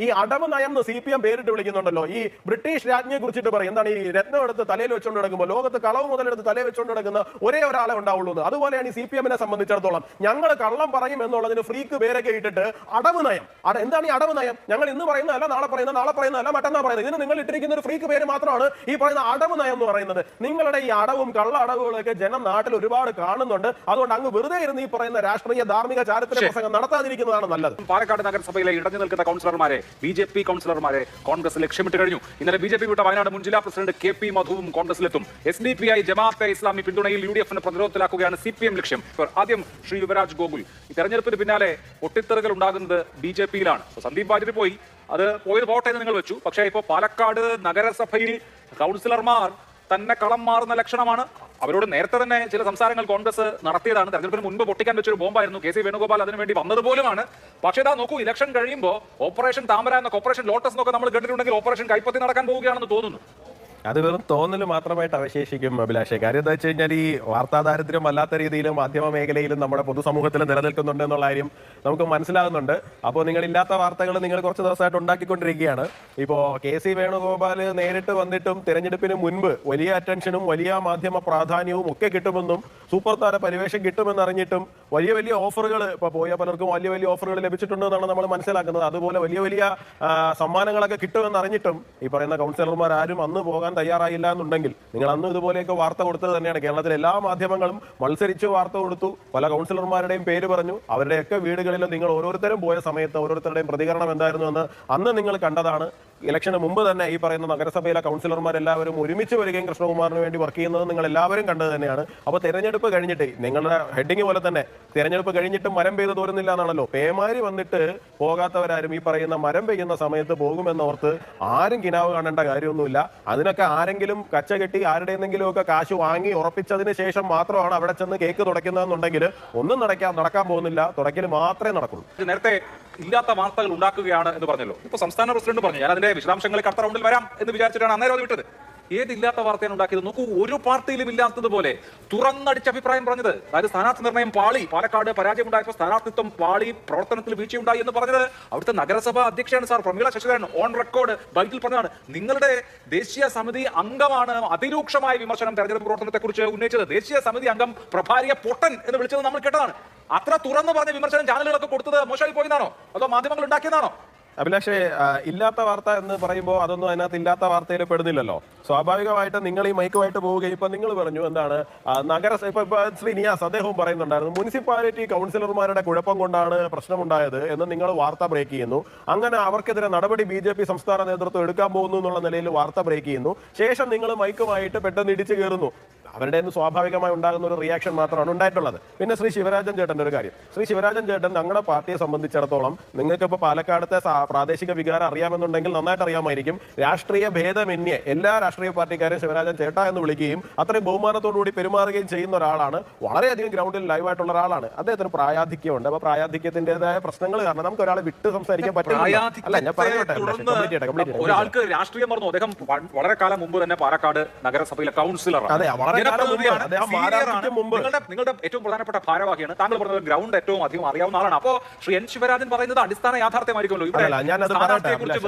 ഈ അടവ് നയം എന്ന് CPM പേരിട്ട് വിളിക്കുന്നുണ്ടല്ലോ. ഈ ബ്രിട്ടീഷ് രാജ്ഞിയെ കുറിച്ചിട്ട് പറയും എന്താണ് ഈ രത്നം എടുത്ത് തലയിൽ വെച്ചുകൊണ്ട് നടക്കുമ്പോൾ ലോകത്ത് കളവ് മുതലെടുത്ത് തലയിൽ വെച്ചുകൊണ്ട് നടക്കുന്ന ഒരേ ഒരാളെ ഉണ്ടാവുള്ളൂ. അതുപോലെയാണ് ഈ CPM-നെ സംബന്ധിച്ചിടത്തോളം. ഞങ്ങൾ കള്ളം പറയും എന്നുള്ളതിന് ഫ്രീക്ക് പേരൊക്കെ ഇട്ടിട്ട് അടവ് നയം. എന്താണ് ഈ അടവ് നയം? ഞങ്ങൾ ഇന്ന് പറയുന്നതല്ല, നാളെ പറയുന്നതല്ല, മറ്റന്നാൾ പറയുന്നത്. ഇതിന് നിങ്ങൾ ഇട്ടിരിക്കുന്ന ഒരു ഫ്രീക്ക് പേര് മാത്രമാണ് ഈ പറയുന്ന അടവ് നയം എന്ന് പറയുന്നത്. നിങ്ങളുടെ ഈ അടവും കള്ള അടവുകളൊക്കെ ജനം നാട്ടിൽ ഒരുപാട് കാണുന്നുണ്ട്. അതുകൊണ്ട് അങ്ങ് വെറുതെ ഇരുന്ന് ഈ പറയുന്ന രാഷ്ട്രീയ ധാർമ്മിക ചാരിത്ര പ്രസംഗം നടത്താതിരിക്കുന്നതാണ് നല്ലത്. പാലക്കാട് നഗരസഭയിലെ ഇടഞ്ഞു നിൽക്കുന്ന കൗൺസിലർമാരെ BJP കൗൺസിലർമാരെ കോൺഗ്രസ് ലക്ഷ്യമിട്ട് കഴിഞ്ഞു. ഇന്നലെ BJP വിട്ട വയനാട് മുൻ ജില്ലാ പ്രസിഡന്റ് KP മധുവും കോൺഗ്രസിലെത്തും. SDPI ജമാഅത്തെ ഇസ്ലാമി പിന്തുണയിൽ UDF-നെ പ്രതിരോധത്തിലാക്കുകയാണ് CPM ലക്ഷ്യം. ആദ്യം ശ്രീ യുവരാജ് ഗോകുൽ, ഈ തെരഞ്ഞെടുപ്പിന് പിന്നാലെ പൊട്ടിത്തെറികൾ ഉണ്ടാകുന്നത് BJP-യിലാണ്. സന്ദീപ് വാര്യർ പോയി, അത് പോയത് പോട്ടെ എന്ന് നിങ്ങൾ വെച്ചു. പക്ഷേ ഇപ്പോൾ പാലക്കാട് നഗരസഭയിൽ കൗൺസിലർമാർ തന്നെ കളം മാറുന്ന ലക്ഷണമാണ്. അവരോട് നേരത്തെ തന്നെ ചില സംസാരങ്ങൾ കോൺഗ്രസ് നടത്തിയതാണ്. തെരഞ്ഞെടുപ്പിന് മുൻപ് പൊട്ടിക്കാൻ വെച്ചൊരു ബോംബായിരുന്നു. KC വേണുഗോപാൽ അതിനുവേണ്ടി വന്നതുപോലുമാണ്. പക്ഷേ ഇതാ നോക്കൂ, ഇലക്ഷൻ കഴിയുമ്പോൾ ഓപ്പറേഷൻ താമര എന്നൊക്കെ ഓപ്പറേഷൻ ലോട്ടസ് എന്നൊക്കെ നമ്മൾ കേട്ടിട്ടുണ്ടെങ്കിൽ ഓപ്പറേഷൻ കൈപ്പത്തി നടക്കാൻ പോവുകയാണെന്ന് തോന്നുന്നു. അത് വെറും തോന്നൽ മാത്രമായിട്ട് അവശേഷിക്കും അഭിലാഷേ. കാര്യം എന്താ വെച്ച് കഴിഞ്ഞാൽ ഈ വാർത്താ ദാരിദ്ര്യം വല്ലാത്ത രീതിയിൽ മാധ്യമ മേഖലയിലും നമ്മുടെ പൊതുസമൂഹത്തിലും നിലനിൽക്കുന്നുണ്ട് എന്നുള്ള കാര്യം നമുക്ക് മനസ്സിലാകുന്നുണ്ട്. അപ്പോൾ നിങ്ങളില്ലാത്ത വാർത്തകൾ നിങ്ങൾ കുറച്ച് ദിവസമായിട്ട് ഉണ്ടാക്കിക്കൊണ്ടിരിക്കുകയാണ്. ഇപ്പോൾ KC വേണുഗോപാൽ നേരിട്ട് വന്നിട്ടും തിരഞ്ഞെടുപ്പിന് മുൻപ് വലിയ അറ്റൻഷനും വലിയ മാധ്യമ പ്രാധാന്യവും ഒക്കെ കിട്ടുമെന്നും സൂപ്പർ താര പരിവേഷം കിട്ടുമെന്നറിഞ്ഞിട്ടും വലിയ വലിയ ഓഫറുകൾ ഇപ്പോൾ പോയ പലർക്കും വലിയ വലിയ ഓഫറുകൾ ലഭിച്ചിട്ടുണ്ടെന്നാണ് നമ്മൾ മനസ്സിലാക്കുന്നത്. അതുപോലെ വലിയ വലിയ സമ്മാനങ്ങളൊക്കെ കിട്ടുമെന്നറിഞ്ഞിട്ടും ഈ പറയുന്ന കൗൺസിലർമാർ ആരും അന്ന് പോകാൻ തയ്യാറായില്ല എന്നുണ്ടെങ്കിൽ നിങ്ങൾ അന്ന് ഇതുപോലെയൊക്കെ വാർത്ത കൊടുത്തത് തന്നെയാണ്. കേരളത്തിലെ എല്ലാ മാധ്യമങ്ങളും മത്സരിച്ച് വാർത്ത കൊടുത്തു. പല കൗൺസിലർമാരുടെയും പേര് പറഞ്ഞു. അവരുടെയൊക്കെ വീടുകളിൽ നിങ്ങൾ ഓരോരുത്തരും പോയ സമയത്ത് ഓരോരുത്തരുടെയും പ്രതികരണം എന്തായിരുന്നു എന്ന് അന്ന് നിങ്ങൾ കണ്ടതാണ്. ഇലക്ഷന് മുമ്പ് തന്നെ ഈ പറയുന്ന നഗരസഭയിലെ കൗൺസിലർമാരെല്ലാവരും ഒരുമിച്ച് വരികയും കൃഷ്ണകുമാറിന് വേണ്ടി വർക്ക് ചെയ്യുന്നത് നിങ്ങൾ എല്ലാവരും കണ്ടത് തന്നെയാണ്. അപ്പോൾ തെരഞ്ഞെടുപ്പ് കഴിഞ്ഞിട്ട് നിങ്ങളുടെ ഹെഡിങ് പോലെ തന്നെ തെരഞ്ഞെടുപ്പ് കഴിഞ്ഞിട്ട് മരം പെയ്ത് തോരുന്നില്ല എന്നാണല്ലോ. പേമാരി വന്നിട്ട് പോകാത്തവരാരും ഈ പറയുന്ന മരം പെയ്യുന്ന സമയത്ത് പോകുമെന്നോർത്ത് ആരും കിനാവ് കാണേണ്ട കാര്യമൊന്നുമില്ല. അതിനൊക്കെ ആരെങ്കിലും കച്ച കെട്ടി ആരുടെയെങ്കിലും ഒക്കെ കാശ് വാങ്ങി ഉറപ്പിച്ചതിന് ശേഷം മാത്രമാണ് അവിടെ ചെന്ന് കേക്ക് തുടയ്ക്കുന്നതെന്നുണ്ടെങ്കിൽ ഒന്നും നടക്കാൻ പോകുന്നില്ല. തുടയ്ക്കൽ മാത്രമേ നടക്കുള്ളൂ. നേരത്തെ ഇല്ലാത്ത വാർത്തകൾ ഉണ്ടാക്കുകയാണ് എന്ന് പറഞ്ഞല്ലോ. ഇപ്പൊ സംസ്ഥാന പ്രസിഡന്റ് പറഞ്ഞു, ഞാൻ അതിന്റെ വിശദാംശങ്ങളിൽ അടുത്ത റൗണ്ടിൽ വരാം എന്ന് വിചാരിച്ചിട്ടാണ് അന്നേരം അത് വിട്ടത്. ഏതില്ലാത്ത വാർത്തയാണ് ഉണ്ടാക്കിയത്? നോക്കൂ, ഒരു പാർട്ടിയിലും ഇല്ലാത്തതുപോലെ തുറന്നടിച്ച അഭിപ്രായം പറഞ്ഞത്. അതായത് സ്ഥാനാർത്ഥി നിർണയം പാളി, പാലക്കാട് പരാജയമുണ്ടായപ്പോൾ സ്ഥാനാർത്ഥിത്വം പാളി, പ്രവർത്തനത്തിൽ വീഴ്ചയുണ്ടായി എന്ന് പറഞ്ഞത് അവിടുത്തെ നഗരസഭാ അധ്യക്ഷയാണ് sir Prameela Sasidharan. On record ബൈക്കിൽ പറഞ്ഞതാണ്. നിങ്ങളുടെ ദേശീയ സമിതി അംഗമാണ് അതിരൂക്ഷമായ വിമർശനം തെരഞ്ഞെടുപ്പ് പ്രവർത്തനത്തെ കുറിച്ച് ഉന്നയിച്ചത്. ദേശീയ സമിതി അംഗം പ്രഭാരിയെ പൊട്ടൻ എന്ന് വിളിച്ചത് നമ്മൾ കേട്ടതാണ്. അത്ര തുറന്നു പറഞ്ഞ വിമർശനം ചാനലുകളൊക്കെ കൊടുത്തത് മോശമായി പോയതാണോ അതോ മാധ്യമങ്ങൾ ഉണ്ടാക്കിയതാണോ? അഭിലാഷേ, ഇല്ലാത്ത വാർത്ത എന്ന് പറയുമ്പോൾ അതൊന്നും അതിനകത്ത് ഇല്ലാത്ത വാർത്തയിൽ പെടുന്നില്ലല്ലോ. സ്വാഭാവികമായിട്ട് നിങ്ങൾ ഈ മൈക്കുമായിട്ട് പോവുകയും ഇപ്പൊ നിങ്ങൾ പറഞ്ഞു എന്താണ് ഇപ്പൊ ശ്രീ നിയാസ് അദ്ദേഹവും പറയുന്നുണ്ടായിരുന്നു മുനിസിപ്പാലിറ്റി കൗൺസിലർമാരുടെ കുഴപ്പം കൊണ്ടാണ് പ്രശ്നമുണ്ടായത് എന്ന് നിങ്ങൾ വാർത്ത ബ്രേക്ക് ചെയ്യുന്നു. അങ്ങനെ അവർക്കെതിരെ നടപടി BJP സംസ്ഥാന നേതൃത്വം എടുക്കാൻ പോകുന്നു എന്നുള്ള നിലയിൽ വാർത്ത ബ്രേക്ക് ചെയ്യുന്നു. ശേഷം നിങ്ങൾ മൈക്കുമായിട്ട് പെട്ടെന്ന് ഇടിച്ചു കയറുന്നു. അവരുടെ സ്വാഭാവികമായി ഉണ്ടാകുന്ന ഒരു റിയാക്ഷൻ മാത്രമാണ് ഉണ്ടായിട്ടുള്ളത്. പിന്നെ ശ്രീ ശിവരാജൻ ചേട്ടൻ്റെ ഒരു കാര്യം. ശ്രീ ശിവരാജൻ ചേട്ടൻ ഞങ്ങളുടെ പാർട്ടിയെ സംബന്ധിച്ചിടത്തോളം നിങ്ങൾക്ക് ഇപ്പോൾ പാലക്കാടത്തെ പ്രാദേശിക വികാരം അറിയാമെന്നുണ്ടെങ്കിൽ നന്നായിട്ട് അറിയാമായിരിക്കും. രാഷ്ട്രീയ ഭേദമന്യേ എല്ലാ രാഷ്ട്രീയ പാർട്ടിക്കാരെയും ശിവരാജൻ ചേട്ട എന്ന് വിളിക്കുകയും അത്രയും ബഹുമാനത്തോടുകൂടി പെരുമാറുകയും ചെയ്യുന്ന ഒരാളാണ്. വളരെയധികം ഗ്രൗണ്ടിൽ ലൈവായിട്ടുള്ള ഒരാളാണ്. അദ്ദേഹത്തിന് പ്രായാധിക്യമുണ്ട്. അപ്പൊ പ്രായാധിക്യത്തിൻ്റെതായ പ്രശ്നങ്ങൾ കാരണം നമുക്ക് ഒരാളെ വിട്ട് സംസാരിക്കാൻ പറ്റില്ല. അല്ല, ഞാൻ പറയട്ടെ, ഒരാൾക്ക് രാഷ്ട്രീയം പറഞ്ഞു. അദ്ദേഹം വളരെ കാലം മുമ്പ് തന്നെ പാലക്കാട് നഗരസഭയിലെ കൗൺസിലർ. അതെ, വളരെ നിങ്ങളുടെ ഏറ്റവും പ്രധാനപ്പെട്ട ഭാരവാഹിയാണ്. താങ്കൾ പറഞ്ഞത് ഗ്രൗണ്ട് ഏറ്റവും അധികം അറിയാവുന്ന ആളാണ്. അപ്പോ ശ്രീ എൻ ശിവരാജൻ പറയുന്നത് അടിസ്ഥാന യാഥാർത്ഥ്യമായിരിക്കുമല്ലോ.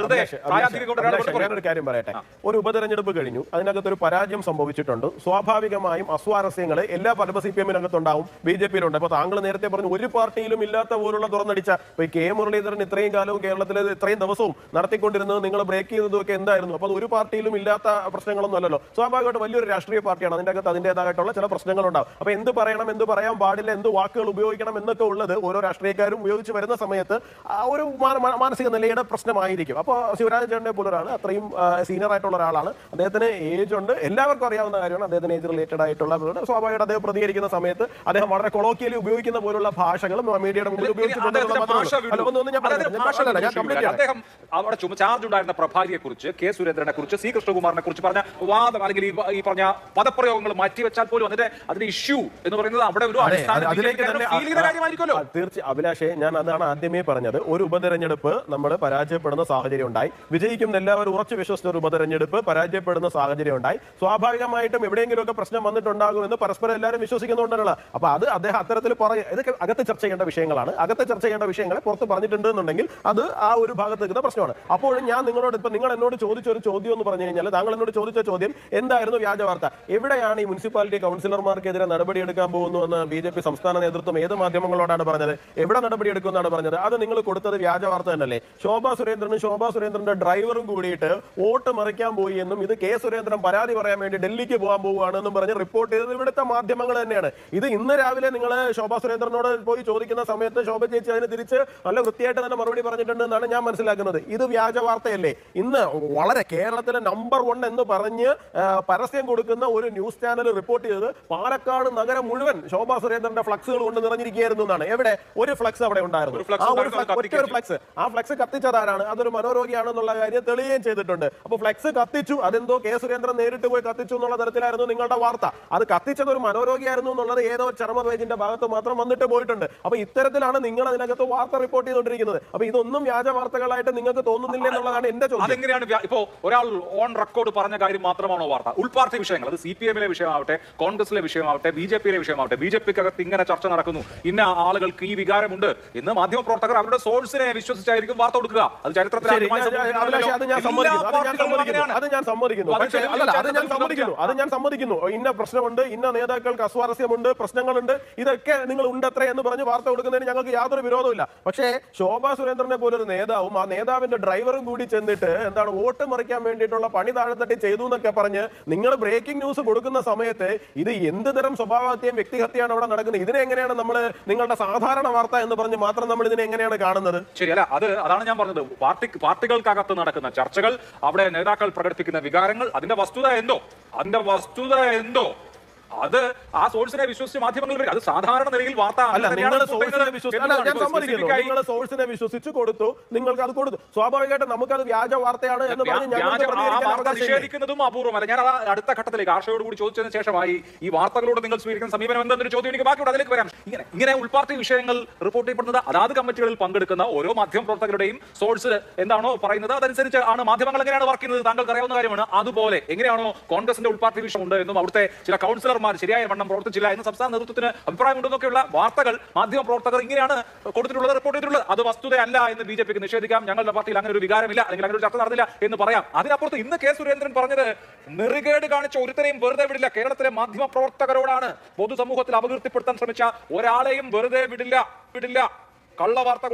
ഞാനൊരു കാര്യം പറയട്ടെ. ഒരു ഉപതെരഞ്ഞെടുപ്പ് കഴിഞ്ഞു, അതിനകത്തൊരു പരാജയം സംഭവിച്ചിട്ടുണ്ട്. സ്വാഭാവികമായും അസ്വാരസ്യങ്ങൾ എല്ലാ പല CPM-നകത്തുണ്ടാവും, BJP-യിലുണ്ട്. അപ്പൊ താങ്കൾ നേരത്തെ പറഞ്ഞു ഒരു പാർട്ടിയിലും ഇല്ലാത്ത പോലുള്ള തുറന്നടിച്ച K മുരളീധരൻ ഇത്രയും കാലവും കേരളത്തിൽ ഇത്രയും ദിവസവും നടത്തിക്കൊണ്ടിരുന്നത് നിങ്ങൾ ബ്രേക്ക് ചെയ്തതും ഒക്കെ എന്തായിരുന്നു? അപ്പൊ ഒരു പാർട്ടിയിലും ഇല്ലാത്ത പ്രശ്നങ്ങളൊന്നും അല്ലല്ലോ. സ്വാഭാവികമായിട്ട് വലിയൊരു രാഷ്ട്രീയ പാർട്ടിയാണ്. അതിന്റെ അതിൻ്റെതായിട്ടുള്ള ചില പ്രശ്നങ്ങളുണ്ടാവും. അപ്പൊ എന്ത് പറയണം, എന്ത് പറയാൻ പാടില്ല, എന്ത് വാക്കുകൾ ഉപയോഗിക്കണം എന്നൊക്കെ ഉള്ളത് ഓരോ രാഷ്ട്രീയക്കാരും ഉപയോഗിച്ച് വരുന്ന സമയത്ത് ഒരു മാനസിക നിലയുടെ പ്രശ്നമായിരിക്കും. അപ്പോൾ ശിവരാജൻ ചേട്ടനെ പോലൊരാൾ അത്രയും സീനിയർ ആയിട്ടുള്ള ഒരാളാണ്. അദ്ദേഹത്തിന് ഏജ് ഉണ്ട്, എല്ലാവർക്കും അറിയാവുന്ന കാര്യമാണ്. അദ്ദേഹത്തിന് ഏജ് റിലേറ്റഡ് ആയിട്ടുള്ള സ്വാഭാവികമായിട്ട് അദ്ദേഹം പ്രതികരിക്കുന്ന സമയത്ത് അദ്ദേഹം വളരെ കൊളോക്കിയലി ഉപയോഗിക്കുന്ന പോലുള്ള ഭാഷകളും മീഡിയയുടെ മുമ്പിൽ ഉപയോഗിച്ചിട്ടുണ്ട്. അദ്ദേഹം അവിടെ ചാർജ് ഉണ്ടായിരുന്ന പ്രഭാരിയെ കുറിച്ച്, K സുരേന്ദ്രനെ കുറിച്ച്, C കൃഷ്ണകുമാറിനെ കുറിച്ച് പറഞ്ഞ വാദം അല്ലെങ്കിൽ ഈ പറഞ്ഞ പദപ്രയോഗങ്ങൾ മാറ്റിവെച്ചാൽ പോലും അതിന്റെ ഇഷ്യൂ എന്ന് പറയുന്നത് അവിടെ ഒരു കാര്യമായിരിക്കുമല്ലോ. തീർച്ചയായും അഭിലാഷേ, ഞാൻ അതാണ് ആദ്യമേ പറഞ്ഞത്. ഒരു ഉപതെരഞ്ഞെടുപ്പ് നമ്മൾ പരാജയപ്പെടുന്ന സാഹചര്യം ഉണ്ടായി, വിജയിക്കും എല്ലാവരും ഉറച്ചു വിശ്വസിച്ച ഒരു ഉപതെരഞ്ഞെടുപ്പ് പരാജയപ്പെടുന്ന സാഹചര്യം ഉണ്ടായി. സ്വാഭാവികമായിട്ടും എവിടെയെങ്കിലുമൊക്കെ പ്രശ്നം വന്നിട്ടുണ്ടാകുമെന്ന് പരസ്പരം എല്ലാവരും വിശ്വസിക്കുന്നുണ്ടല്ലോ. അപ്പൊ അത് അദ്ദേഹം അത്തരത്തിൽ ഇതൊക്കെ അകത്ത് ചർച്ച ചെയ്യേണ്ട വിഷയങ്ങളാണ്. അകത്ത് ചർച്ച ചെയ്യേണ്ട വിഷയങ്ങളെ പുറത്ത് പറഞ്ഞിട്ടുണ്ട് എന്നുണ്ടെങ്കിൽ അത് ആ ഒരു ഭാഗത്ത് നിൽക്കുന്ന പ്രശ്നമാണ്. അപ്പോഴും ഞാൻ നിങ്ങളോട് ഇപ്പൊ നിങ്ങൾ എന്നോട് ചോദിച്ച ഒരു ചോദ്യം എന്ന് പറഞ്ഞു കഴിഞ്ഞാൽ, താങ്കൾ എന്നോട് ചോദിച്ച ചോദ്യം എന്തായിരുന്നു? വ്യാജ വാർത്ത. എവിടെയാണ് ഈ മുനിസിപ്പാലിറ്റി കൗൺസിലർമാർക്കെതിരെ നടപടിയെടുക്കാൻ പോകുന്നു എന്ന് BJP സംസ്ഥാന നേതൃത്വം ഏത് മാധ്യമങ്ങളോടാണ് പറഞ്ഞത്? എവിടെ നടപടിയെടുക്കുമെന്നാണ് പറഞ്ഞത്? അത് നിങ്ങൾ കൊടുത്തത് വ്യാജ വാർത്ത തന്നെയല്ലേ? ശോഭാ സുരേന്ദ്രന്റെ ഡ്രൈവറും കൂടിയിട്ട് വോട്ട് മറിക്കാൻ പോയി എന്നും ഇത് കെ സുരേന്ദ്രൻ പരാതി പറയാൻ വേണ്ടി ഡൽഹിക്ക് പോകാൻ പോവുകയാണെന്നും പറഞ്ഞ് റിപ്പോർട്ട് ചെയ്തത് ഇവിടുത്തെ മാധ്യമങ്ങൾ തന്നെയാണ്. ഇത് ഇന്ന് രാവിലെ നിങ്ങൾ ശോഭാ സുരേന്ദ്രനോട് പോയി ചോദിക്കുന്ന സമയത്ത് ശോഭ ചേച്ചി അതിന് തിരിച്ച് നല്ല വൃത്തിയായിട്ട് തന്നെ മറുപടി പറഞ്ഞിട്ടുണ്ട് എന്നാണ് ഞാൻ മനസ്സിലാക്കുന്നത്. ഇത് വ്യാജ വാർത്തയല്ലേ? ഇന്ന് വളരെ കേരളത്തിലെ നമ്പർ 1 എന്ന് പറഞ്ഞ് പരസ്യം കൊടുക്കുന്ന ഒരു ന്യൂസ് ചാനൽ റിപ്പോർട്ട് ചെയ്തത് പാലക്കാട് നഗരം മുഴുവൻ ശോഭാ സുരേന്ദ്രന്റെ ഫ്ലക്സുകൾ കൊണ്ട് നിറഞ്ഞിരിക്കുകയായിരുന്നു എന്നാണ്. എവിടെ ഒരു ഫ്ലക്സ് അവിടെ ഉണ്ടായിരുന്നു. ആ ഫ്ലക്സ് കത്തിച്ചതാരാണ്? അതൊരു മനോരോഗിയാണെന്നുള്ള കാര്യം തെളിയുകയും ചെയ്തിട്ടുണ്ട്. അപ്പൊ ഫ്ലക്സ് കത്തിച്ചു, അതെന്തോ കെ സുരേന്ദ്രൻ നേരിട്ട് പോയി കത്തിച്ചു എന്നുള്ള തരത്തിലായിരുന്നു നിങ്ങളുടെ വാർത്ത. അത് കത്തിച്ചത് ഒരു മനോരോഗിയായിരുന്നു എന്നുള്ളത് ഏതോ ചർമ്മ പേജിന്റെ ഭാഗത്ത് മാത്രം വന്നിട്ട് പോയിട്ടുണ്ട്. അപ്പൊ ഇത്തരത്തിലാണ് നിങ്ങൾ അതിനകത്ത് വാർത്ത റിപ്പോർട്ട് ചെയ്തുകൊണ്ടിരിക്കുന്നത്. അപ്പൊ ഇതൊന്നും വ്യാജ വാർത്തകളായിട്ട് നിങ്ങൾക്ക് തോന്നുന്നില്ല എന്നുള്ളതാണ് എന്റെ ചോദ്യം. അതെങ്ങനെയാണ് ഇപ്പോ ഒരാൾ ഓൺ റെക്കോർഡ് പറഞ്ഞ കാര്യം മാത്രമാണോ വാർത്ത? ഉൾപാർട്ടി വിഷയങ്ങൾ, അത് CPM-ലെ വിഷയമാവട്ടെ, കോൺഗ്രസിലെ വിഷയമാവട്ടെ, BJP-ലെ വിഷയമാവട്ടെ, BJP-ക്കകത്ത് ഇങ്ങനെ ചർച്ച നടക്കുന്നു, ഇന്ന ആളുകൾക്ക് ഈ വികാരമുണ്ട് എന്ന് മാധ്യമപ്രവർത്തകർ അവരുടെ സോഴ്സിനെ വിശ്വസിച്ചായിരിക്കും വാർത്ത കൊടുക്കുക. അത് ചരിത്രത്തിൽ അത് ഞാൻ സമ്മതിക്കുന്നു. ഇന്ന പ്രശ്നമുണ്ട്, ഇന്ന നേതാക്കൾക്ക് അസ്വാരസ്യമുണ്ട്, പ്രശ്നങ്ങളുണ്ട്, ഇതൊക്കെ നിങ്ങൾ ഉണ്ടത്ര എന്ന് പറഞ്ഞ് വാർത്ത കൊടുക്കുന്നതിന് ഞങ്ങൾക്ക് യാതൊരു വിരോധമില്ല. പക്ഷേ ശോഭാ സുരേന്ദ്രനെ പോലൊരു നേതാവും ആ നേതാവിന്റെ ഡ്രൈവറും കൂടി ചെന്നിട്ട് എന്താണ് വോട്ട് മറിക്കാൻ വേണ്ടിയിട്ടുള്ള പണി താഴെത്തട്ടി ചെയ്തു എന്നൊക്കെ പറഞ്ഞ് നിങ്ങൾ ബ്രേക്കിംഗ് ന്യൂസ് കൊടുക്കുന്ന സമയത്ത് ഇത് എന്ത് തരം സ്വഭാവത്തെയും വ്യക്തിഹത്യയാണ് അവിടെ നടക്കുന്നത്? ഇതിനെ എങ്ങനെയാണ് നമ്മൾ നിങ്ങളുടെ സാധാരണ വാർത്ത എന്ന് പറഞ്ഞ് മാത്രം നമ്മൾ ഇതിനെ എങ്ങനെയാണ് കാണുന്നത്? ശരിയല്ല. അതാണ് ഞാൻ പറഞ്ഞത്. പാർട്ടികൾക്കകത്ത് നടക്കുന്ന ചർച്ചകൾ, അവിടെ നേതാക്കൾ പ്രകടിപ്പിക്കുന്ന വികാരങ്ങൾ, അതിന്റെ വസ്തുത എന്തോ അത് ആ സോഴ്സിനെ വിശ്വസിച്ച് മാധ്യമങ്ങൾ അത് സാധാരണ നിലയിൽ വാർത്ത സോഴ്സിനെ വിശ്വസിച്ച് കൊടുത്തു, നിങ്ങൾക്ക് അത് കൊടുത്തു. സ്വാഭാവികമായിട്ട് നമുക്കത് വ്യാജ വാർത്തയാണ് എന്ന് പറഞ്ഞ് നിഷേധിക്കുന്നതും അപൂർവമല്ല. ഞാൻ അടുത്ത ഘട്ടത്തിലേക്ക് ആർഷയോട് കൂടി ചോദിച്ചതിന് ശേഷമായി ഈ വാർത്തകളോട് നിങ്ങൾ സ്വീകരിക്കുന്ന സമീപനം എന്തെന്നൊരു ചോദ്യം എനിക്ക് ബാക്കിയോട് അതിലേക്ക് വരാം. ഇങ്ങനെ ഉൾപാർട്ടി വിഷയങ്ങൾ റിപ്പോർട്ട് ചെയ്യപ്പെടുന്നത് അതാത് കമ്മിറ്റികളിൽ പങ്കെടുക്കുന്ന ഓരോ മാധ്യമപ്രവർത്തകരുടെയും സോഴ്സ് എന്താണോ പറയുന്നത് അതനുസരിച്ച് ആണ് മാധ്യമങ്ങൾ എങ്ങനെയാണ് വർക്ക് ചെയ്യുന്നത് താങ്കൾക്ക് അറിയാവുന്ന കാര്യമാണ്. അതുപോലെ എങ്ങനെയാണോ കോൺഗ്രസിന്റെ ഉൾപാർട്ടി വിഷയമുണ്ട് എന്നും അവിടുത്തെ ചില കൗൺസിലർ ശരിയായ വണ്ണം പ്രവർത്തിച്ചില്ല എന്ന് സംസ്ഥാന നേതൃത്വത്തിന് അഭിപ്രായമുണ്ടെന്നൊക്കെയുള്ള വാർത്തകൾ മാധ്യമ പ്രവർത്തകർ ഇങ്ങനെയാണ് കൊടുത്തിട്ടുള്ളത്, റിപ്പോർട്ട് ചെയ്തിട്ടുള്ളത്. അത് വസ്തുതയല്ല എന്ന് BJP-ക്ക് നിഷേധിക്കാം. ഞങ്ങളുടെ പാർട്ടിയിൽ അങ്ങനെ ഒരു വികാരമില്ല, അല്ലെങ്കിൽ അങ്ങനെ ഒരു ചർച്ച നടന്നില്ല എന്ന് പറയാം. അതിനപ്പുറത്ത് ഇന്ന് കെ സുരേന്ദ്രൻ പറഞ്ഞത് നെറുകേട് കാണിച്ച ഒരുത്തരെയും വെറുതെ വിടില്ല. കേരളത്തിലെ മാധ്യമ പ്രവർത്തകരോടാണ്. പൊതുസമൂഹത്തിൽ അപകീർത്തിപ്പെടുത്താൻ ശ്രമിച്ച ഒരാളെയും വെറുതെ വിടില്ല. കള്ളവാർത്ത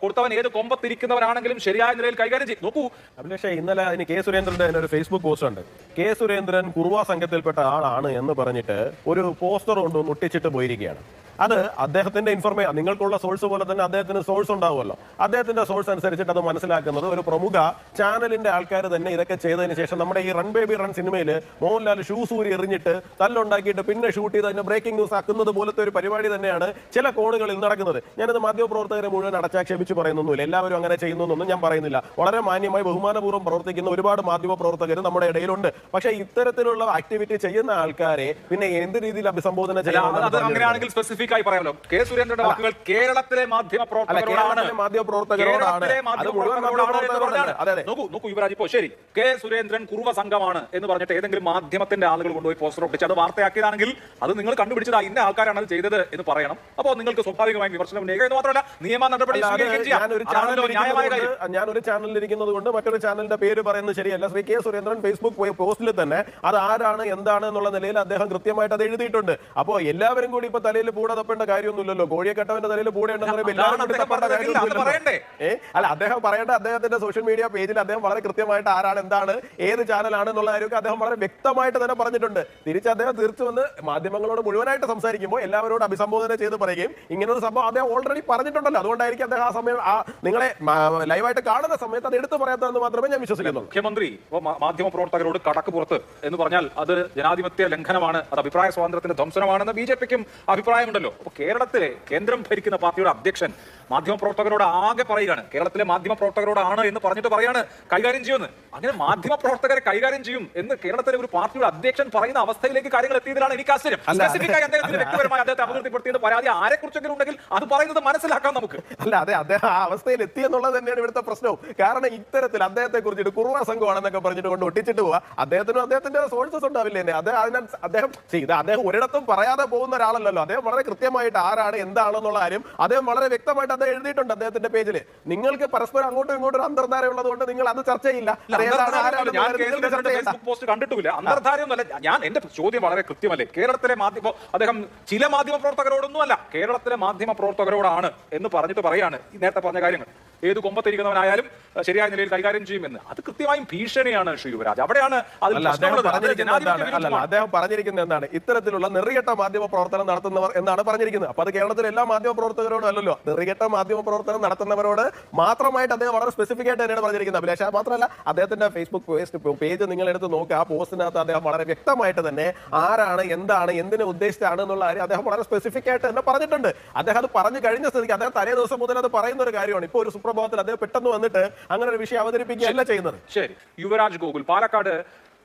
കൊടുത്തവൻ ഏത് കൊമ്പത്തിരിക്കുന്നവരാണെങ്കിലും ശരിയായ നിലയിൽ കൈകാര്യം ചെയ്യും. നോക്കൂ അഭിലാഷേ, ഇന്നലെ അതിന് കെ സുരേന്ദ്രന്റെ ഒരു ഫേസ്ബുക്ക് പോസ്റ്റ് ഉണ്ട്. കെ സുരേന്ദ്രൻ കുറുവ സംഘത്തിൽപ്പെട്ട ആളാണ് എന്ന് പറഞ്ഞിട്ട് ഒരു പോസ്റ്റർ കൊണ്ട് ഒട്ടിച്ചിട്ട് പോയിരിക്കുകയാണ്. അത് അദ്ദേഹത്തിന്റെ ഇൻഫർമേഷൻ, നിങ്ങൾക്കുള്ള സോഴ്സ് പോലെ തന്നെ അദ്ദേഹത്തിന് സോഴ്സ് ഉണ്ടാവുമല്ലോ. അദ്ദേഹത്തിന്റെ സോഴ്സ് അനുസരിച്ചിട്ട് അത് മനസ്സിലാക്കുന്നത് ഒരു പ്രമുഖ ചാനലിന്റെ ആൾക്കാർ തന്നെ ഇതൊക്കെ ചെയ്തതിന് ശേഷം നമ്മുടെ ഈ റൺ ബേബി റൺ സിനിമയിൽ മോഹൻലാൽ ഷൂസ് ഊരി എറിഞ്ഞിട്ട് തല്ലുണ്ടാക്കിയിട്ട് പിന്നെ ഷൂട്ട് ചെയ്ത് അതിന്റെ ബ്രേക്കിംഗ് ന്യൂസ് ആക്കുന്നത് പോലത്തെ ഒരു പരിപാടി തന്നെയാണ് ചില കോണുകളിൽ നടക്കുന്നത്. ഞാനത് മാധ്യമപ്രവർത്തകരെ മുഴുവൻ അടച്ചാക്ഷേപിച്ച് പറയുന്നൊന്നുമില്ല, എല്ലാവരും അങ്ങനെ ചെയ്യുന്നൊന്നും ഞാൻ പറയുന്നില്ല. വളരെ മാന്യമായി ബഹുമാനപൂർവ്വം പ്രവർത്തിക്കുന്ന ഒരുപാട് മാധ്യമപ്രവർത്തകർ നമ്മുടെ ഇടയിലുണ്ട്. പക്ഷേ ഇത്തരത്തിലുള്ള ആക്ടിവിറ്റി ചെയ്യുന്ന ആൾക്കാരെ പിന്നെ എന്ത് രീതിയിൽ അഭിസംബോധന ചെയ്യാൻ പറയാമല്ലോ. കെ സുരേന്ദ്രന്റെ വാക്കുകൾ കേരളത്തിലെ മാധ്യമപ്രവർത്തകരോടാണ്. നോക്കൂ യുവരാജ്, ഇപ്പോ ശരി കെ സുരേന്ദ്രൻ കുറുവ സംഘമാണ് എന്ന് പറഞ്ഞിട്ട് ഏതെങ്കിലും മാധ്യമത്തിന്റെ ആളുകൾ കൊണ്ടുപോയി പോസ്റ്റർ ഒട്ടിച്ച് അത് വാർത്തയാക്കിയതാണെങ്കിൽ അത് നിങ്ങൾ കണ്ടുപിടിച്ചത് ഇന്ന ആൾക്കാരാണ് അത് ചെയ്തത് എന്ന് പറയണം. അപ്പോൾ നിങ്ങൾക്ക് സ്വാഭാവികമായും വിമർശനം ഉന്നയിക്കുക എന്ന് മാത്രമല്ല നിയമ നടപടി ഞാനൊരു ചാനലിൽ ഇരിക്കുന്നത് കൊണ്ട് മറ്റൊരു ചാനലിന്റെ പേര് പറയുന്നത് ശരിയല്ല. ശ്രീ കെ സുരേന്ദ്രൻ ഫേസ്ബുക്ക് പോസ്റ്റിൽ തന്നെ അത് ആരാണ് എന്താണ് എന്നുള്ള നിലയിൽ അദ്ദേഹം കൃത്യമായിട്ട് അത് എഴുതിയിട്ടുണ്ട്. അപ്പോൾ എല്ലാവരും കൂടി ഇപ്പൊ തലയിൽ പൂട തപ്പേണ്ട കാര്യമൊന്നുമില്ലല്ലോ. കോഴിയെ കെട്ടവന്റെ തലയിൽ പൂടേണ്ടെന്ന് പറയുമ്പോൾ അല്ല, അദ്ദേഹം പറയേണ്ട അദ്ദേഹത്തിന്റെ സോഷ്യൽ മീഡിയ പേജിൽ അദ്ദേഹം വളരെ കൃത്യമായിട്ട് ആരാണ് എന്താണ് ഏത് ചാനലാണ് എന്നുള്ള കാര്യമൊക്കെ അദ്ദേഹം വളരെ വ്യക്തമായിട്ട് തന്നെ പറഞ്ഞിട്ടുണ്ട്. തിരിച്ച് അദ്ദേഹം തീർച്ചു വന്ന് മാധ്യമങ്ങളോട് മുഴുവനായിട്ട് സംസാരിക്കുമ്പോൾ എല്ലാവരോടും അഭിസംബോധന ചെയ്ത് പറയുകയും ഇങ്ങനൊരു സംഭവം അദ്ദേഹം ഓൾറെഡി പറഞ്ഞിട്ടുണ്ടല്ലോ. അതുകൊണ്ടായിരിക്കും അദ്ദേഹം ആ സമയം നിങ്ങളെ ലൈവായിട്ട് കാണുന്ന സമയത്ത് അത് എടുത്തു പറയാത്തതെന്ന് മാത്രമേ ഞാൻ വിശ്വസിക്കുന്നുള്ളൂ. മുഖ്യമന്ത്രി മാധ്യമ പ്രവർത്തകരോട് കടക്ക് പുറത്ത് എന്ന് പറഞ്ഞാൽ അത് ജനാധിപത്യ ലംഘനമാണ്, അത് അഭിപ്രായ സ്വാതന്ത്ര്യത്തിന്റെ ധ്വംസനമാണെന്ന് BJP-ക്കും അഭിപ്രായമുണ്ടല്ലോ. ഉണ്ടല്ലോ. അപ്പൊ കേരളത്തിലെ കേന്ദ്രം ഭരിക്കുന്ന പാർട്ടിയുടെ അധ്യക്ഷൻ മാധ്യമപ്രവർത്തകരോട് ആകെ പറയുകയാണ്, കേരളത്തിലെ മാധ്യമപ്രവർത്തകരോടാണ് എന്ന് പറഞ്ഞിട്ട് പറയാണ് കൈകാര്യം ചെയ്യുമെന്ന്. അങ്ങനെ മാധ്യമപ്രവർത്തകരെ കൈകാര്യം ചെയ്യും എന്ന് കേരളത്തിലെ ഒരു പാർട്ടിയുടെ അധ്യക്ഷൻ പറയുന്ന അവസ്ഥയിലേക്ക് കാര്യങ്ങൾ എത്തിയതിലാണ് എനിക്ക് ആശ്ചര്യം. സ്പെസിഫിക്കായി അദ്ദേഹത്തിന് വ്യക്തിപരമായി അദ്ദേഹത്തെ അപകീർത്തിപ്പെടുത്തിയത് പരാതി ആരെക്കുറിച്ചെങ്കിലും ഉണ്ടെങ്കിൽ അത് പറയുന്നത് മനസ്സിലാക്കാം നമുക്ക്. അല്ല, അതെ, അദ്ദേഹം ആ അവസ്ഥയിൽ എത്തി എന്നുള്ളത് തന്നെയാണ് ഇവിടുത്തെ പ്രശ്നവും. കാരണം ഇത്തരത്തിൽ അദ്ദേഹത്തെ കുറിച്ചിട്ട് കുറുവ സംഘമാണെന്നൊക്കെ പറഞ്ഞിട്ട് കൊണ്ട് ഒട്ടിച്ചിട്ട് പോവാ. അദ്ദേഹത്തിന്റെ സോഴ്സസ് ഉണ്ടാവില്ലേ തന്നെ. അദ്ദേഹം അദ്ദേഹം ഒരിടത്തും പറയാതെ പോകുന്ന ഒരാളല്ലല്ലോ. അദ്ദേഹം വളരെ കൃത്യമായിട്ട് ആരാണ് എന്താണെന്നുള്ള കാര്യം അദ്ദേഹം വളരെ വ്യക്തമായിട്ട് അത് എഴുതിയിട്ടുണ്ട് അദ്ദേഹത്തിന്റെ പേജിൽ. നിങ്ങൾക്ക് പരസ്പരം അങ്ങോട്ടും ഇങ്ങോട്ടും ഒരു അന്തർധാര ഉള്ളതുകൊണ്ട് നിങ്ങൾ അത് ചർച്ച ചെയ്യില്ല. ഫേസ്ബുക്ക് പോസ്റ്റ് കണ്ടിട്ടില്ല, അന്തർധാരയൊന്നുമല്ല. ഞാൻ എന്റെ ചോദ്യം വളരെ കൃത്യമല്ലേ, കേരളത്തിലെ അദ്ദേഹം ചില മാധ്യമ പ്രവർത്തകരോടൊന്നും അല്ല, കേരളത്തിലെ മാധ്യമ പ്രവർത്തകരോടാണ് എന്ന് പറഞ്ഞിട്ട് പറയാണ് ഈ നേരത്തെ പറഞ്ഞ കാര്യങ്ങൾ. ഏത് കൊമ്പത്തിരിക്കുന്നവനായാലും ശരിയായ നിലയിൽ കൈകാര്യം ചെയ്യുമെന്ന്. അത് കൃത്യമായും ഭീഷണിയാണ് ശ്രീ യുവരാജ്. അവിടെയാണ് അദ്ദേഹം പറഞ്ഞിരിക്കുന്നത് എന്താണ്, ഇത്തരത്തിലുള്ള നെറികെട്ട മാധ്യമ പ്രവർത്തനം നടത്തുന്നവർ എന്നാണ് പറഞ്ഞിരിക്കുന്നത്. അപ്പൊ അത് കേരളത്തിലെ എല്ലാ മാധ്യമ പ്രവർത്തകരോടും അല്ലല്ലോ, നെറികെട്ട മാധ്യമ പ്രവർത്തനം നടത്തുന്നവരോട് മാത്രമായിട്ട് അദ്ദേഹം വളരെ സ്പെസിഫിക് ആയിട്ട് തന്നെയാണ് പറഞ്ഞിരിക്കുന്നത്. അഭിലാഷ്, മാത്രമല്ല അദ്ദേഹത്തിന്റെ ഫേസ്ബുക്ക് പേജ് നിങ്ങൾ എടുത്ത് നോക്കുക. ആ പോസ്റ്റിനകത്ത് അദ്ദേഹം വളരെ വ്യക്തമായിട്ട് തന്നെ ആരാണ് എന്താണ് എന്തിനെ ഉദ്ദേശിച്ചാണ് എന്നുള്ള കാര്യം അദ്ദേഹം വളരെ സ്പെസിഫിക് ആയിട്ട് തന്നെ പറഞ്ഞിട്ടുണ്ട്. അദ്ദേഹം അത് പറഞ്ഞു കഴിഞ്ഞ സ്ഥിതിക്ക് അദ്ദേഹം തലേ ദിവസം മുതൽ അത് പറയുന്ന ഒരു കാര്യമാണ്. ഇപ്പൊ ഒരു സുപ്രഭാതത്തിൽ അദ്ദേഹം പെട്ടെന്ന് വന്നിട്ട് അങ്ങനെ ഒരു വിഷയം അവതരിപ്പിക്കുകയല്ല ചെയ്യുന്നത്. ശരി, യുവരാജ് ഗോകുൽ, പാലക്കാട്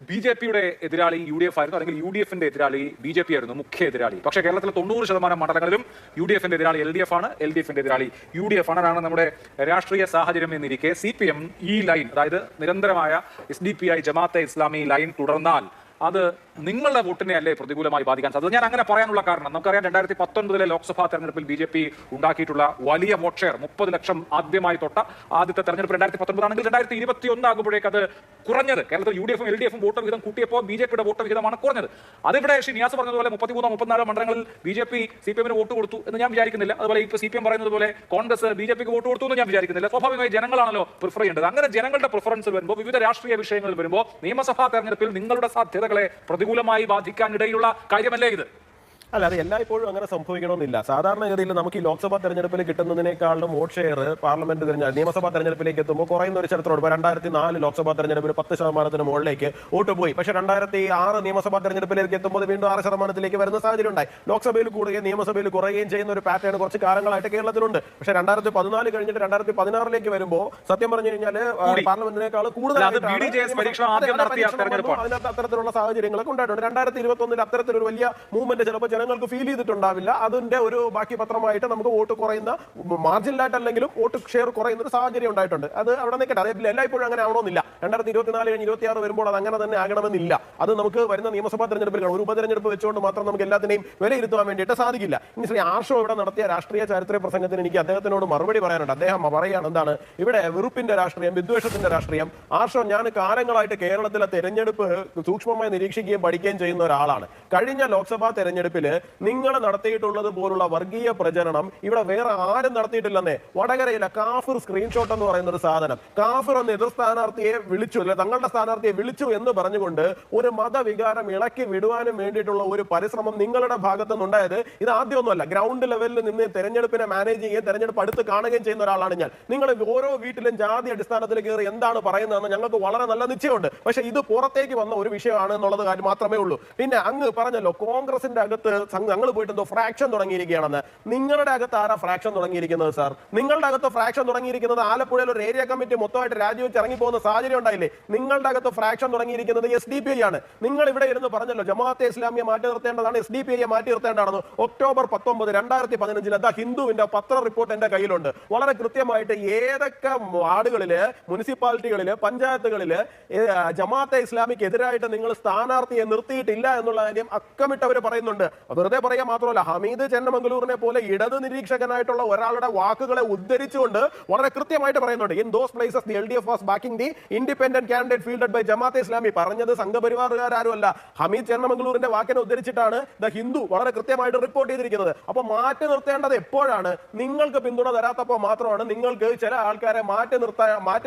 ബി.ജെ.പിയുടെ എതിരാളി UDF ആയിരുന്നു, അല്ലെങ്കിൽ UDF-ന്റെ എതിരാളി BJP ആയിരുന്നു മുഖ്യ എതിരാളി. പക്ഷേ കേരളത്തിലെ 90% മണ്ഡലങ്ങളിലും UDF-ന്റെ എതിരാളി LDF ആണ്, LDF-ന്റെ എതിരാളി UDF ആണ്. അതാണ് നമ്മുടെ രാഷ്ട്രീയ സാഹചര്യം എന്നിരിക്കെ CPM ഈ ലൈൻ, അതായത് നിരന്തരമായ SDPI ജമാഅത്തെ ഇസ്ലാമി ലൈൻ തുടർന്നാൽ അത് നിങ്ങളുടെ വോട്ടിനെ അല്ലേ പ്രതികൂലമായി ബാധിക്കാൻ സാധ്യത? ഞാൻ അങ്ങനെ പറയാനുള്ള കാരണം നമുക്കറിയാം, 2019 ലോക്സഭാ തെരഞ്ഞെടുപ്പിൽ BJP ഉണ്ടാക്കിയിട്ടുള്ള വലിയ വോട്ട് ഷെയർ 30 ലക്ഷം ആദ്യമായി തൊട്ട ആദ്യത്തെ തെരഞ്ഞെടുപ്പ് 2019 ആണെങ്കിൽ 2021 ആകുമ്പോഴേക്ക് അത് കുറഞ്ഞത്. കേരളത്തിൽ UDF-ഉം LDF-ഉം വോട്ട് വിഹിതം കൂട്ടിയപ്പോൾ BJP-യുടെ വോട്ട് വിഹിതമാണ് കുറഞ്ഞത്. അതിവിടെ ശ്രീ നിയാസ് പറഞ്ഞതുപോലെ 33-34 മണ്ഡലങ്ങളിൽ BJP CPM-ന് വോട്ട് കൊടുത്തു എന്ന് ഞാൻ വിചാരിക്കുന്നില്ല. അതുപോലെ ഇപ്പോൾ CPM പറയുന്നത് പോലെ കോൺഗ്രസ് BJP-ക്ക് വോട്ട് കൊടുത്തു എന്ന് ഞാൻ വിചാരിക്കുന്നില്ല. സ്വാഭാവികമായി ജനങ്ങളാണല്ലോ പ്രിഫർ ചെയ്യേണ്ടത്. അങ്ങനെ ജനങ്ങളുടെ പ്രിഫറൻസ് വരുമ്പോൾ, വിവിധ രാഷ്ട്രീയ വിഷയങ്ങളിൽ വരുമ്പോൾ നിയമസഭാ തെരഞ്ഞെടുപ്പിൽ നിങ്ങളുടെ സാധ്യതകളെ പ്രതികൂലമായി ബാധിക്കാനിടയിലുള്ള കാര്യമല്ലേ ഇത്? അല്ല, അത് എല്ലായ്പ്പോഴും അങ്ങനെ സംഭവിക്കണമെന്നില്ല. സാധാരണഗതിയിൽ നമുക്ക് ഈ ലോക്സഭാ തെരഞ്ഞെടുപ്പിൽ കിട്ടുന്നതിനേക്കാളും വോട്ട് ഷെയർ പാർലമെന്റ് നിയമസഭാ തെരഞ്ഞെടുപ്പിലേക്ക് എത്തുമ്പോൾ കുറയുന്ന ഒരു ചരിത്രമുണ്ട്. 2004 ലോക്സഭാ തെരഞ്ഞെടുപ്പിൽ 10% മുകളിലേക്ക് വോട്ട് പോയി. പക്ഷേ 2006 നിയമസഭാ തെരഞ്ഞെടുപ്പിലേക്ക് എത്തുമ്പോൾ വീണ്ടും 6% വരുന്ന സാഹചര്യം ഉണ്ടായി. ലോക്സഭയിൽ കൂടുകയും നിയമസഭയിൽ കുറയുകയും ചെയ്യുന്ന ഒരു പാറ്റേൺ കുറച്ച് കാലങ്ങളായിട്ട് കേരളത്തിലുണ്ട്. പക്ഷേ 2014 കഴിഞ്ഞിട്ട് 2016 വരുമ്പോൾ സത്യം പറഞ്ഞു കഴിഞ്ഞാൽ പാർലമെന്റിനേക്കാൾ കൂടുതൽ അത്തരത്തിലുള്ള സാഹചര്യങ്ങളൊക്കെ ഉണ്ടായിട്ടുണ്ട്. 2021 അത്തരത്തിലൊരു വലിയ മൂവ്മെന്റ് ചിലപ്പോൾ ജനങ്ങൾക്ക് ഫീൽ ചെയ്തിട്ടുണ്ടാവില്ല. അതിന്റെ ഒരു ബാക്കി പത്രമായിട്ട് നമുക്ക് വോട്ട് കുറയുന്ന, മാർജിനലായിട്ടല്ലെങ്കിലും വോട്ട് ഷെയർ കുറയുന്ന ഒരു സാഹചര്യം ഉണ്ടായിട്ടുണ്ട്. അത് അവിടെ നിൽക്കട്ടെ. അത് എല്ലായ്പ്പോഴും അങ്ങനെ ആവണമെന്നില്ല. 2024 കഴിഞ്ഞ് 26 വരുമ്പോൾ അത് അങ്ങനെ തന്നെ ആകണമെന്നില്ല. അത് നമുക്ക് വരുന്ന നിയമസഭാ തെരഞ്ഞെടുപ്പിൽ ഒരു ഉപതെരഞ്ഞെടുപ്പ് വെച്ചുകൊണ്ട് മാത്രം നമുക്ക് എല്ലാത്തിനെയും വിലയിരുത്താൻ വേണ്ടിയിട്ട് സാധിക്കില്ല. ഇനി ശ്രീ ആർഷോ ഇവിടെ നടത്തിയ രാഷ്ട്രീയ ചാരിത്ര പ്രസംഗത്തിന് എനിക്ക് അദ്ദേഹത്തിനോട് മറുപടി പറയാനുണ്ട്. അദ്ദേഹം പറയാണ് എന്താണ് ഇവിടെ വെറുപ്പിന്റെ രാഷ്ട്രീയം, വിദ്വേഷത്തിന്റെ രാഷ്ട്രീയം. ആർഷോ, ഞാൻ കാലങ്ങളായിട്ട് കേരളത്തിലെ തെരഞ്ഞെടുപ്പ് സൂക്ഷ്മമായി നിരീക്ഷിക്കുകയും പഠിക്കുകയും ചെയ്യുന്ന ഒരാളാണ്. കഴിഞ്ഞ ലോക്സഭാ തെരഞ്ഞെടുപ്പിൽ നിങ്ങൾ നടത്തിയിട്ടുള്ളത് പോലുള്ള വർഗീയ പ്രചരണം ഇവിടെ വേറെ ആരും നടത്തിയിട്ടില്ലെന്നേ. വടകരയിലെ കാഫിർ സ്ക്രീൻഷോട്ട് എന്ന് പറയുന്ന ഒരു സാധനം, കാഫിർ എന്ന എതിർ സ്ഥാനാർത്ഥിയെ വിളിച്ചു, അല്ലെ തങ്ങളുടെ സ്ഥാനാർത്ഥിയെ വിളിച്ചു എന്ന് പറഞ്ഞുകൊണ്ട് ഒരു മതവികാരം ഇളക്കി വിടുവാനും വേണ്ടിയിട്ടുള്ള ഒരു പരിശ്രമം നിങ്ങളുടെ ഭാഗത്തു നിന്നുണ്ടായത് ഇത് ആദ്യമൊന്നുമല്ല. ഗ്രൗണ്ട് ലെവലിൽ നിന്ന് തെരഞ്ഞെടുപ്പിനെ മാനേജ് ചെയ്യുകയും തെരഞ്ഞെടുപ്പ് അടുത്ത് കാണുകയും ചെയ്യുന്ന ഒരാളാണ് ഞാൻ. നിങ്ങൾ ഓരോ വീട്ടിലും ജാതി അടിസ്ഥാനത്തിൽ കയറി എന്താണ് പറയുന്നതെന്ന് ഞങ്ങൾക്ക് വളരെ നല്ല നിശ്ചയമുണ്ട്. പക്ഷേ ഇത് പുറത്തേക്ക് വന്ന ഒരു വിഷയമാണ് എന്നുള്ളത് കാര്യം മാത്രമേ ഉള്ളൂ. പിന്നെ അങ്ങ് പറഞ്ഞല്ലോ കോൺഗ്രസിന്റെ അകത്ത് ഞങ്ങൾ പോയിട്ട് എന്തോ ഫ്രാക്ഷൻ തുടങ്ങിയിരിക്കുകയാണെന്ന്. നിങ്ങളുടെ അകത്ത് ആരാ ഫ്രാക്ഷൻ തുടങ്ങിയിരിക്കുന്നത് സാർ? നിങ്ങളുടെ അകത്ത് ഫ്രാക്ഷൻ തുടങ്ങിയിരിക്കുന്നത് ആലപ്പുഴയിൽ ഒരു ഏരിയ കമ്മിറ്റി മൊത്തമായിട്ട് രാജിവെച്ച് ഇറങ്ങിപ്പോകുന്ന സാഹചര്യം ഉണ്ടായില്ലേ? നിങ്ങളുടെ അകത്ത് ഫ്രാക്ഷൻ തുടങ്ങിയിരിക്കുന്നത് SDPI ആണ്. നിങ്ങൾ ഇവിടെ ഇരുന്ന് പറഞ്ഞല്ലോ ജമാഅത്തെ ഇസ്ലാമിയെ മാറ്റി നിർത്തേണ്ടതാണ്, SDPI മാറ്റി നിർത്തേണ്ടതാണെന്ന്. ഒക്ടോബർ 19, 2015 അതാ ഹിന്ദുവിന്റെ പത്ര റിപ്പോർട്ട് എന്റെ കയ്യിലുണ്ട്. വളരെ കൃത്യമായിട്ട് ഏതൊക്കെ വാർഡുകളില്, മുനിസിപ്പാലിറ്റികളില്, പഞ്ചായത്തുകളില് ജമാഅത്തെ ഇസ്ലാമിക്ക് എതിരായിട്ട് നിങ്ങൾ സ്ഥാനാർത്ഥിയെ നിർത്തിയിട്ടില്ല എന്നുള്ള കാര്യം അക്കമിട്ടവർ പറയുന്നുണ്ട്. വെറുതെ പറയാൻ മാത്രമല്ല, ഹമീദ് ചെന്നമംഗലൂരിനെ പോലെ ഇടത് നിരീക്ഷകനായിട്ടുള്ള ഒരാളുടെ വാക്കുകളെ ഉദ്ധരിച്ചുകൊണ്ട് വളരെ കൃത്യമായിട്ട് പറയുന്നുണ്ട്. In those places the LDF was backing the independent candidate fielded by Jamaat-e Islami. പറഞ്ഞത് സംഘപരിവാറുകാരും ഹമീദ് ചെന്നമംഗലൂരിന്റെ വാക്കിനെ ഉദ്ധരിച്ചിട്ടാണ് ദ ഹിന്ദു വളരെ കൃത്യമായിട്ട് റിപ്പോർട്ട് ചെയ്തിരിക്കുന്നത്. അപ്പൊ മാറ്റി നിർത്തേണ്ടത് എപ്പോഴാണ്? നിങ്ങൾക്ക് പിന്തുണ തരാത്തപ്പോൾ മാത്രമാണ് നിങ്ങൾക്ക് ചില ആൾക്കാരെ മാറ്റി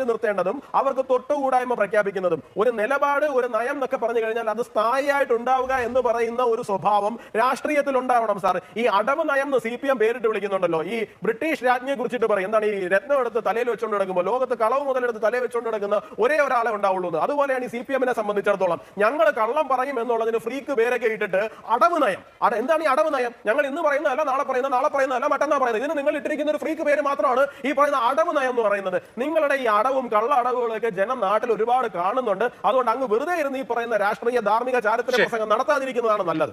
നിർത്തേണ്ടതും അവർക്ക് തൊട്ടുകൂടായ്മ പ്രഖ്യാപിക്കുന്നതും. ഒരു നിലപാട്, ഒരു നയം എന്നൊക്കെ പറഞ്ഞു കഴിഞ്ഞാൽ അത് സ്ഥായിയായിട്ട് ഉണ്ടാവുക എന്ന് പറയുന്ന ഒരു സ്വഭാവം രാഷ്ട്രീയത്തിൽ ഉണ്ടാവണം സാർ. ഈ അടവ് നയം എന്ന് CPM പേരിട്ട് വിളിക്കുന്നുണ്ടല്ലോ. ഈ ബ്രിട്ടീഷ് രാജ്ഞിയെ കുറിച്ചിട്ട് പറയും എന്താണ് ഈ രത്നം എടുത്ത് തലയിൽ വെച്ചുകൊണ്ട് നടക്കുമ്പോൾ ലോകത്ത് കളവ് മുതലെടുത്ത് തലയിൽ വെച്ചുകൊണ്ട് നടക്കുന്ന ഒരേ ഒരാളെ ഉണ്ടാവുള്ളൂ. അതുപോലെയാണ് ഈ CPM-നെ സംബന്ധിച്ചിടത്തോളം. ഞങ്ങൾ കള്ളം പറയും എന്നുള്ളതിന് ഫ്രീക്ക് പേരൊക്കെ ഇട്ടിട്ട് അടവ് നയം. എന്താണ് ഈ അടവ് നയം? ഞങ്ങൾ ഇന്ന് പറയുന്നതല്ല, നാളെ പറയുന്നതല്ല, മറ്റന്നാൾ പറയുന്നത്. ഇതിന് നിങ്ങൾ ഇട്ടിരിക്കുന്ന ഒരു ഫ്രീക്ക് പേര് മാത്രമാണ് ഈ പറയുന്ന അടവ് നയം എന്ന് പറയുന്നത്. നിങ്ങളുടെ ഈ അടവും കള്ള അടവുകളൊക്കെ ജനം നാട്ടിൽ ഒരുപാട് കാണുന്നുണ്ട്. അതുകൊണ്ട് അങ്ങ് വെറുതെ ഇരുന്ന് ഈ പറയുന്ന രാഷ്ട്രീയ ധാർമ്മിക ചാരിത്ര പ്രസംഗം നടത്താതിരിക്കുന്നതാണ് നല്ലത്.